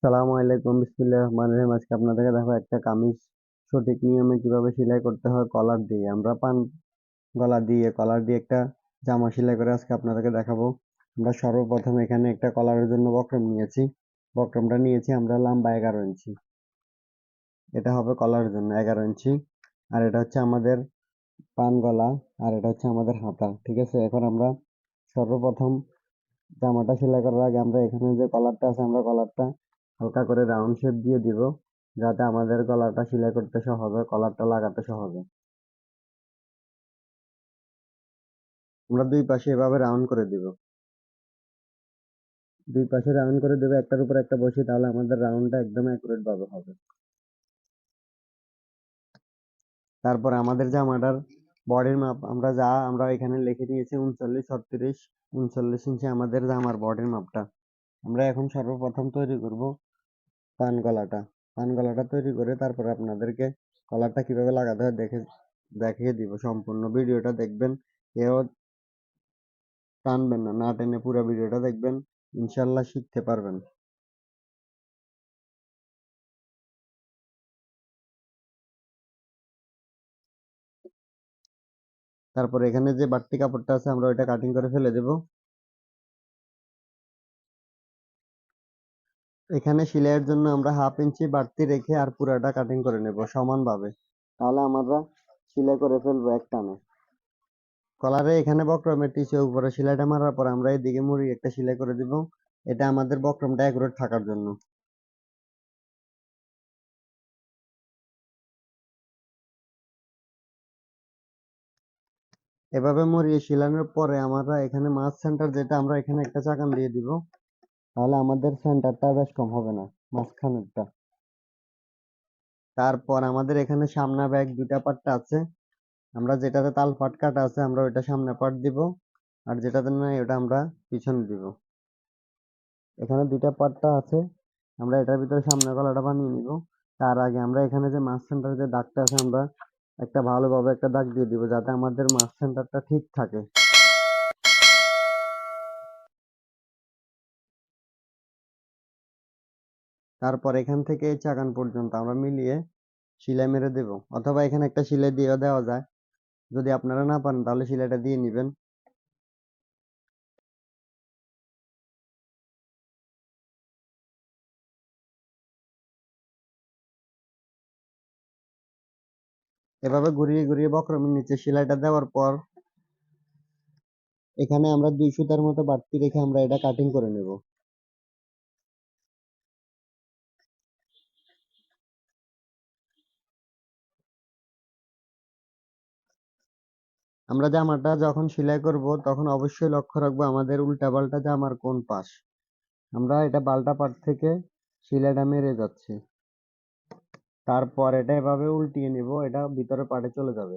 সালামু আলাইকুম, বিসমিল্লাহির রহমানির রহিম। আজকে আপনাদেরকে দেখো একটা কামিজ সঠিক নিয়মে কিভাবে সেলাই করতে হয় কলার দিয়ে। আমরা পান কলার দিয়ে একটা জামা সেলাই করে আজকে আপনাদেরকে দেখাবো। আমরা সর্বপ্রথম এখানে একটা কলারের জন্য বক্রম নিয়েছি। বক্রমটা নিয়েছি আমরা লম্বা 11 ইঞ্চি। এটা হবে কলারের জন্য 11 ইঞ্চি। আর এটা হচ্ছে আমাদের পান গলা, আর এটা হচ্ছে আমাদের হাতা। ঠিক আছে, এখন আমরা সর্বপ্রথম জামাটা সেলাই করার আগে আমরা এখানে যে কলারটা আছে আমরা কলারটা হালকা করে রাউন্ড শেপ দিয়ে দিব, যাতে আমাদের গলাটা সেলাই করতে সহজ হয়, কলারটা লাগাতে সহজ হয়। আমরা দুই পাশে এভাবে রাউন্ড করে দিব, দুই পাশে রাউন্ড করে দেবে একটার উপর একটা বসে, তাহলে আমাদের রাউন্ডটা একদম অ্যাকুরেট ভাবে হবে। তারপর আমাদের জামাটার বডির মাপ আমরা এখানে লিখে নিয়েছি 39 36 39 ইঞ্চি আমাদের জামার বডির মাপটা। আমরা এখন সর্বপ্রথম তৈরি করব পান গলাটা। পান গলাটা তৈরি করে তারপর আপনাদেরকে কলারটা কিভাবে লাগাতে হয় দেখিয়ে দিব। সম্পূর্ণ ভিডিওটা দেখবেন, কেউ টানবেন না, না টেনে পুরো ভিডিওটা দেখবেন, ইনশাল্লাহ শিখতে পারবেন। তারপর এখানে যে বাড়তি কাপড়টা আছে আমরা ওইটা কাটিং করে ফেলে দেব। এখানে সেলাইয়ের জন্য আমরা 1/2 ইঞ্চি বাড়তি রেখে আর পুরাটা কাটিং করে নেব সমানভাবে, তাহলে আমরা সেলাই করে ফেলবো এক টানে। কলারে এখানে বক্রমের টিচে উপরে সেলাইটা মারার পর আমরা এদিকে মুড়ি একটা সেলাই করে দিব। এটা আমাদের বক্রমটা একুরেট থাকার জন্য। এভাবে মুড়িয়ে সেলানোর পরে আমরা এখানে মাছ সেন্টার যেটা আমরা এখানে একটা চাকান দিয়ে দিব, তাহলে আমাদের সেন্টারটা বেশ কম হবে না, মাঝখানেরটা। তারপর আমাদের এখানে সামনে ব্যাগ দুইটা পাট্টা আছে, আমরা যেটাতে তাল পাট কাটা আছে আমরা ওইটা সামনে পাট দিব, আর যেটাতে নাই ওটা আমরা পিছনে দিব। এখানে দুইটা পাট্টা আছে, আমরা এটার ভিতরে সামনে গলাটা বানিয়ে নিব। তার আগে আমরা এখানে যে মাছ সেন্টারে যে দাগটা আছে আমরা একটা ভালোভাবে একটা দাগ দিয়ে দিব, যাতে আমাদের মাছ সেন্টারটা ঠিক থাকে। তারপর এখান থেকে এই চাকান পর্যন্ত আমরা মিলিয়ে সেলাই মেরে দেব, অথবা এখানে একটা সেলাই দিয়ে দেওয়া যায়। যদি আপনারা না পারেন তাহলে সেলাইটা দিয়ে নেবেন। এভাবে ঘুরিয়ে ঘুরিয়ে বক্রমের নিচে সেলাইটা দেওয়ার পর এখানে আমরা 2 সুতার মতো বাড়তি রেখে আমরা এটা কাটিং করে নেব। আমরা জামাটা যখন সেলাই করব তখন অবশ্যই লক্ষ্য রাখবো আমাদের উল্টা পাল্টা জামার কোন পাশ। আমরা এটা পাল্টা পাট থেকে সেলাইটা মেরে যাচ্ছে, তারপর এটা এভাবে উল্টিয়ে নিব, এটা ভিতরে পাটে চলে যাবে।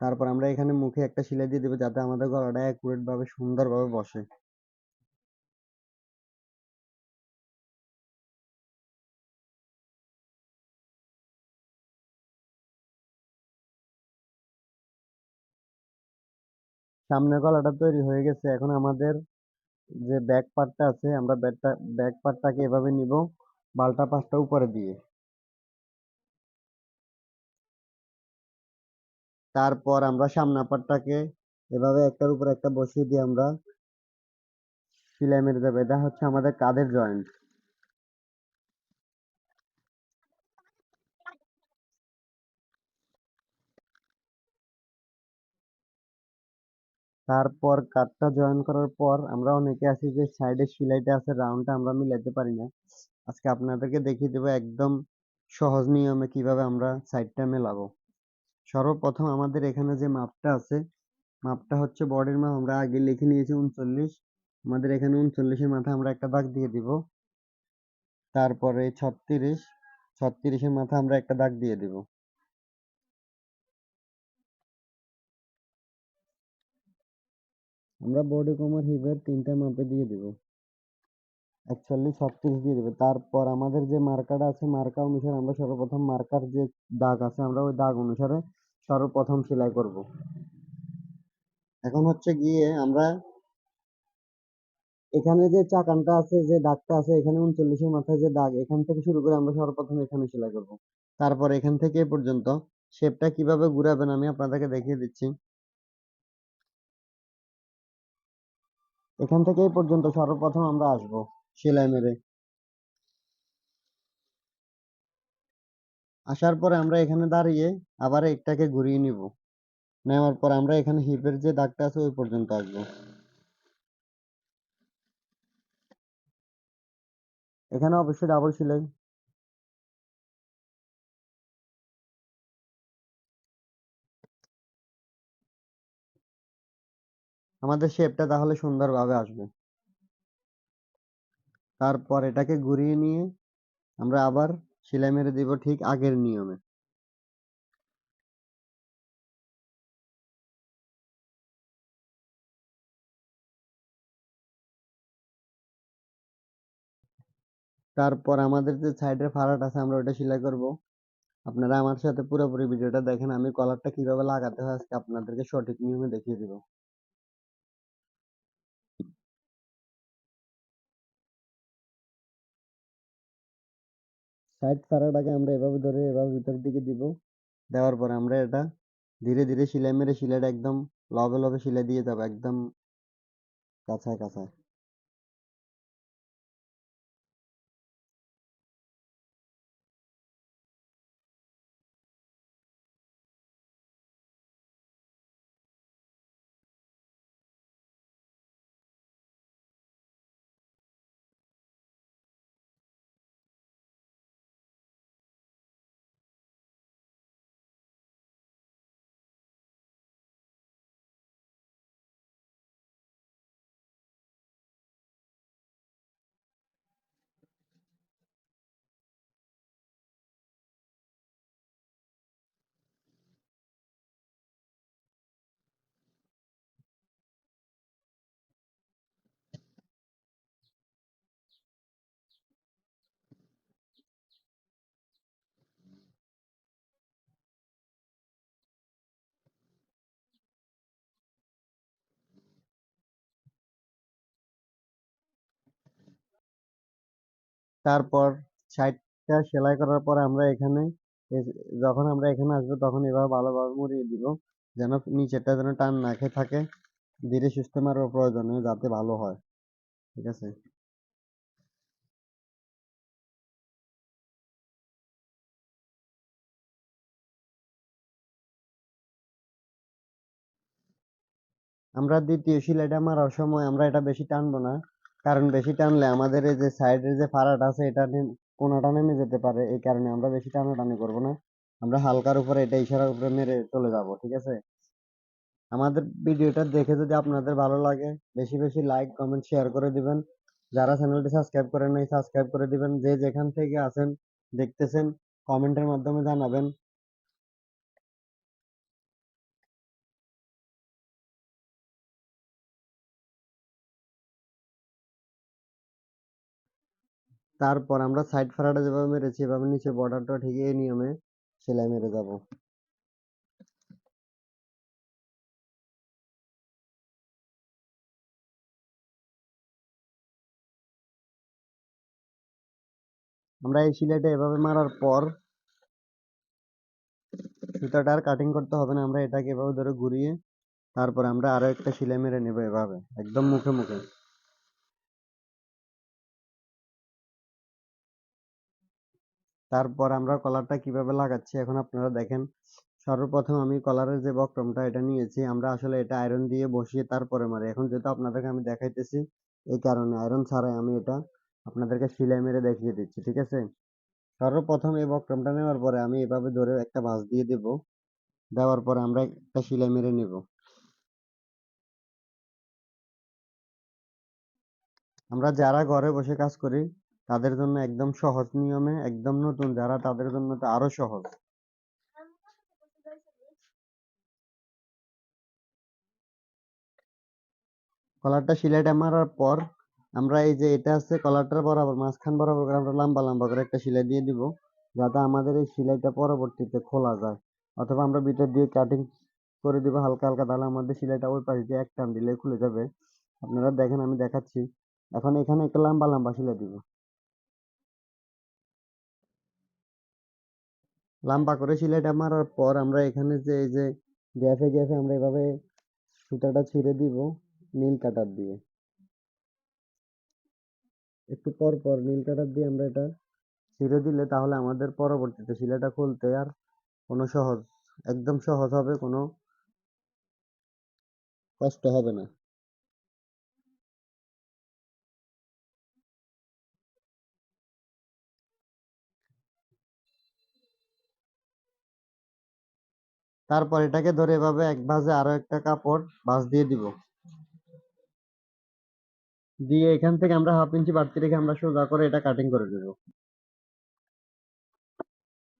তারপর আমরা এখানে মুখে একটা সেলাই দিয়ে দেবো, যাতে আমাদের গলাটা অ্যাকুরেট ভাবে সুন্দরভাবে বসে। সামনের গলাটা তৈরি হয়ে গেছে, এখন আমাদের যে ব্যাক পার্টটা আছে আমরা ব্যাক পার্টটাকে এভাবে নিব, বালটা পাশটা উপরে দিয়ে। তারপর আমরা সামনের পার্টটাকে এভাবে একটার উপর একটা বসিয়ে দিয়ে আমরা সেলাই মেরে দেবো। এটা হচ্ছে আমাদের কাঁধের জয়েন্ট। তারপর কাঠটা জয়েন করার পর আমরা অনেকে আছি যে সাইডের সেলাইটা আছে রাউন্ডটা আমরা মিলাতে পারি না। আজকে আপনাদেরকে দেখিয়ে দেবো একদম সহজ নিয়মে কিভাবে আমরা সাইডটা মেলাবো। সর্বপ্রথম আমাদের এখানে যে মাপটা আছে, মাপটা হচ্ছে বডির মাপ আমরা আগে লিখে নিয়েছি 39। আমাদের এখানে 39-এর মাথায় আমরা একটা দাগ দিয়ে দিব। তারপরে 36-এর মাথায় আমরা একটা দাগ দিয়ে দিব। আমরা বডি কমার হিপের 3টা মাপে দিয়ে দিব, 41 36 দিয়ে দিব। তারপর আমাদের যে মার্কাটা আছে মার্কা অনুসারে আমরা সর্বপ্রথম মার্কার যে দাগ আছে আমরা ওই দাগ অনুসারে সর্বপ্রথম সেলাই করব। এখন হচ্ছে গিয়ে আমরা এখানে যে চাকানটা আছে, যে দাগটা আছে, এখানে 39-এর মাথায় যে দাগ, এখান থেকে শুরু করে আমরা সর্বপ্রথম এখানে সেলাই করব। তারপর এখান থেকে এ পর্যন্ত শেপটা কিভাবে ঘুরাবেন আমি আপনাদেরকে দেখিয়ে দিচ্ছি। এখান থেকে এই পর্যন্ত সর্বপ্রথম আমরা আসবো সেলাই মেরে। আসার পরে আমরা এখানে দাঁড়িয়ে আবার এটাকে ঘুরিয়ে নিব। নেওয়ার পর আমরা এখানে হিপের যে দাগটা আছে ওই পর্যন্ত আসবো। এখানে অবশ্যই ডাবল সেলাই। আমাদের শেপটা তাহলে সুন্দরভাবে আসবে। তারপর এটাকে ঘুরিয়ে নিয়ে আমরা আবার সেলাই মেরে দিব ঠিক আগের নিয়মে। তারপর আমাদের যে সাইডের ফাড়াটা আছে আমরা ওটা সেলাই করব। আপনারা আমার সাথে পুরোপুরি ভিডিওটা দেখেন, আমি কলারটা কিভাবে লাগাতে হয় আজকে আপনাদেরকে সঠিক নিয়মে দেখিয়ে দিব। সাইড ফাড়াটাকে আমরা এভাবে ধরে এভাবে ভিতরের দিকে দিব। দেওয়ার পরে আমরা এটা ধীরে ধীরে সেলাই মেরে সেলাইটা একদম লবে লবে সেলাই দিয়ে যাবো, একদম কাছায় কাছায়। তারপর সাইডটা সেলাই করার পর আমরা এখানে যখন আমরা এখানে আসবো তখন এভাবে ভালোভাবে মুড়িয়ে দিব, যেন নিচেরটা যেন টান না খেয়ে থাকে। ধীরে সুস্থে মারবো প্রয়োজনে, যাতে ভালো হয়। ঠিক আছে। আমরা দ্বিতীয় সেলাইটা মারার সময় আমরা এটা বেশি টানবো না, কারণ বেশি টানলে আমাদের এই যে সাইডের যে ফাড়াটা আছে এটা কোনাটা নেমে যেতে পারে। এই কারণে আমরা বেশি টানাটানি করবো না, আমরা হালকার উপরে এটা ইশারার উপরে মেরে চলে যাব। ঠিক আছে। আমাদের ভিডিওটা দেখে যদি আপনাদের ভালো লাগে, বেশি বেশি লাইক কমেন্ট শেয়ার করে দিবেন। যারা চ্যানেলটি সাবস্ক্রাইব করেন নাই সাবস্ক্রাইব করে দিবেন। যে যেখান থেকে আছেন দেখতেছেন কমেন্টের মাধ্যমে জানাবেন। তারপর আমরা সাইড ফাড়াটা যেভাবে মেরেছি এভাবে নিচে বর্ডারটা ঠিক এই নিয়মে সেলাই মেরে যাব। আমরা এই সেলাইটা এভাবে মারার পর সুতাটা আর কাটিং করতে হবে না, আমরা এটাকে এভাবে ধরে ঘুরিয়ে তারপর আমরা আরো একটা সেলাই মেরে নেব এভাবে একদম মুখে মুখে। তারপর আমরা কলারটা কিভাবে লাগাচ্ছি এখন আপনারা দেখেন। সর্বপ্রথম আমি কলারের যে বক্রমটা এটা নিয়েছি, আমরা আসলে এটা আয়রন দিয়ে বসিয়ে তারপরে মারি। এখন যেহেতু আপনাদেরকে আমি দেখাইতেছি এই কারণে আয়রন ছাড়াই আমি এটা আপনাদেরকে সেলাই মেরে দেখিয়ে দিচ্ছি। ঠিক আছে। সর্বপ্রথম এই বক্রমটা নেওয়ার পরে আমি এভাবে ধরে একটা ভাঁজ দিয়ে দেব। দেওয়ার পরে আমরা একটা সেলাই মেরে নেব। আমরা যারা ঘরে বসে কাজ করি তাদের জন্য একদম সহজ নিয়মে, একদম নতুন যারা তাদের জন্য তো আরো সহজ। কলারটা সেলাইটা মারার পর আমরা এই যে এটা আছে কলারটার বরাবর মাঝখান বরাবর করে আমরা লম্বা লম্বা করে একটা সেলাই দিয়ে দিব, যাতে আমাদের এই সেলাইটা পরবর্তীতে খোলা যায়। অথবা আমরা ভিতর দিয়ে কাটিং করে দিব হালকা হালকা, তাহলে আমাদের সেলাইটা ওই পাশ দিয়ে এক টান দিলে খুলে যাবে। আপনারা দেখেন আমি দেখাচ্ছি। এখন এখানে একটা লম্বা লম্বা সেলাই দিব। লম্বা করে সেলাইটা মারার পর আমরা এখানে যে এই যে গ্যাপে গ্যাপে আমরা এভাবে সুতাটা ছিঁড়ে দিব নীল কাটার দিয়ে। একটু পর পর নীল কাটার দিয়ে আমরা এটা ছিঁড়ে দিলে তাহলে আমাদের পরবর্তীতে সেলাইটা খুলতে আর কোনো একদম সহজ হবে, কোনো কষ্ট হবে না। তারপর এটাকে ধরে এভাবে এক ভাঁজে আরো একটা কাপড় ভাঁজ দিয়ে দিব। দিয়ে এখান থেকে আমরা 1/2 ইঞ্চি বাড়তি রেখে আমরা সোজা করে এটা কাটিং করে দেব।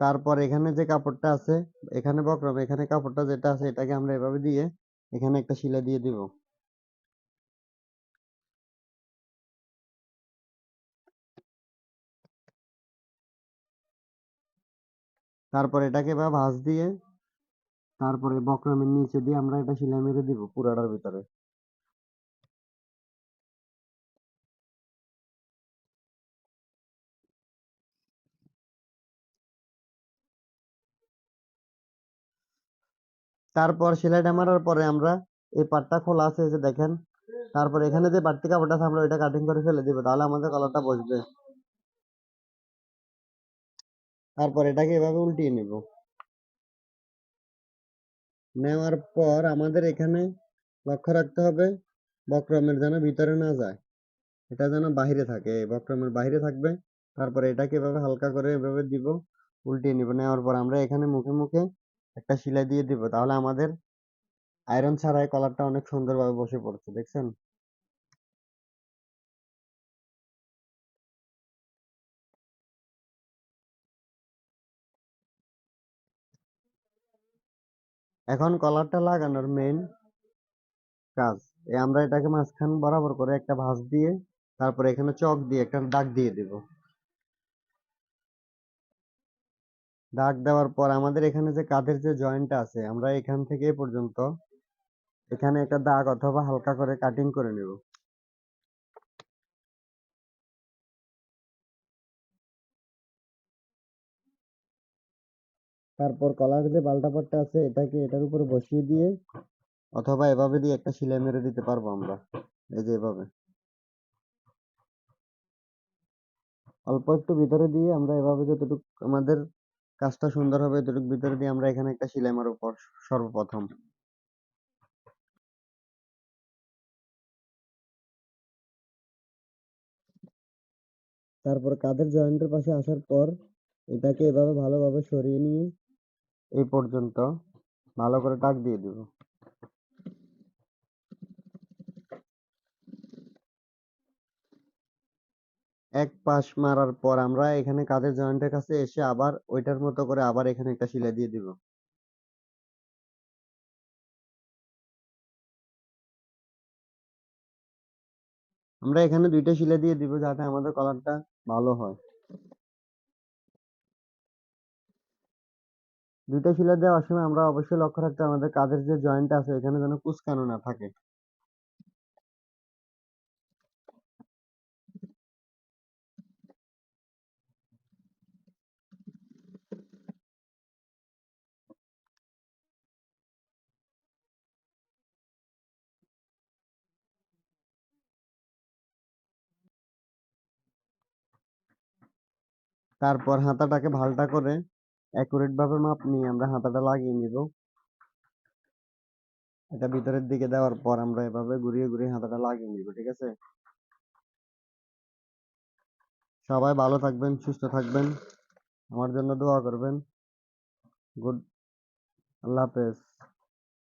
তারপর এখানে যে কাপড়টা আছে, এখানে বক্রম, এখানে কাপড়টা যেটা আছে এটাকে আমরা এভাবে দিয়ে এখানে একটা সেলাই দিয়ে দিব। তারপর এটাকে এভাবে ভাঁজ দিয়ে তারপরে বক্রমের নিচে দিয়ে আমরা এটা সেলাই মেরে দিব পুরাটার ভিতরে। তারপর সেলাইটা মারার পরে আমরা এই পাটটা খোলা আছে এই যে দেখেন, তারপর এখানে যে বাড়তি কাপড়টা আছে আমরা ওইটা কাটিং করে ফেলে দিব, তাহলে আমাদের কলারটা বসবে। তারপর এটাকে এভাবে উল্টিয়ে নিব। নেওয়ার পর আমাদের এখানে লক্ষ্য রাখতে হবে বক্রমের যেন ভিতরে না যায়, এটা যেন বাহিরে থাকে, বক্রমের বাহিরে থাকবে। তারপরে এটাকে এভাবে হালকা করে এভাবে দিব, উল্টিয়ে নিব। নেওয়ার পর আমরা এখানে মুখে মুখে একটা সেলাই দিয়ে দিব, তাহলে আমাদের আয়রন ছাড়াই কলারটা অনেক সুন্দরভাবে বসে পড়ছে, দেখছেন? এখন কলারটা লাগানোর মেইন কাজ, আমরা এটাকে মাঝখান বরাবর করে একটা ভাঁজ দিয়ে তারপরে এখানে চক দিয়ে একটা দাগ দিয়ে দিব। দাগ দেওয়ার পর আমাদের এখানে যে কাঁধের যে জয়েন্টটা আছে আমরা এখান থেকে এ পর্যন্ত এখানে একটা দাগ অথবা হালকা করে কাটিং করে নেব। তারপর কলার যে বালটা পাটটা আছে এটাকে এটার উপরে বসিয়ে দিয়ে অথবা এভাবে দিয়ে একটা সেলাই মেরে দিতে পারবো আমরা, এই যে এভাবে অল্প একটু ভিতরে দিয়ে আমরা এভাবে যতটুকু আমাদের কাজটা সুন্দর হবে এতটুকু ভিতরে দিয়ে আমরা এখানে একটা সেলাই মারবো সর্বপ্রথম। তারপর কাঁধের জয়েন্টের পাশে আসার পর এটাকে এভাবে ভালোভাবে সরিয়ে নিয়ে এই পর্যন্ত ভালো করে টাক দিয়ে দিব। এক পাশ মারার পর আমরা এখানে কাঁধের জয়েন্টের কাছে এসে আবার ওইটার মতো করে আবার এখানে একটা সেলাই দিয়ে দিব। আমরা এখানে দুইটা সেলাই দিয়ে দিব যাতে আমাদের কলারটা ভালো হয়। দুইটা সেলাই দেওয়ার সময় আমরা অবশ্যই লক্ষ্য রাখতে হবে আমাদের কাঁধের যে জয়েন্ট আছে এখানে যেন কুঁচকানো না থাকে। তারপর হাতাটাকে ভালটা করে অ্যাকুরেট ভাবে মাপ নিয়ে আমরা হাতাটা লাগিয়ে নিব। এটা ভিতরের দিকে দেওয়ার পর আমরা এভাবে ঘুরিয়ে ঘুরিয়ে হাতাটা লাগিয়ে নিব, ঠিক আছে? সবাই ভালো থাকবেন, সুস্থ থাকবেন, আমার জন্য দোয়া করবেন। গুড, আল্লাহ হাফেজ।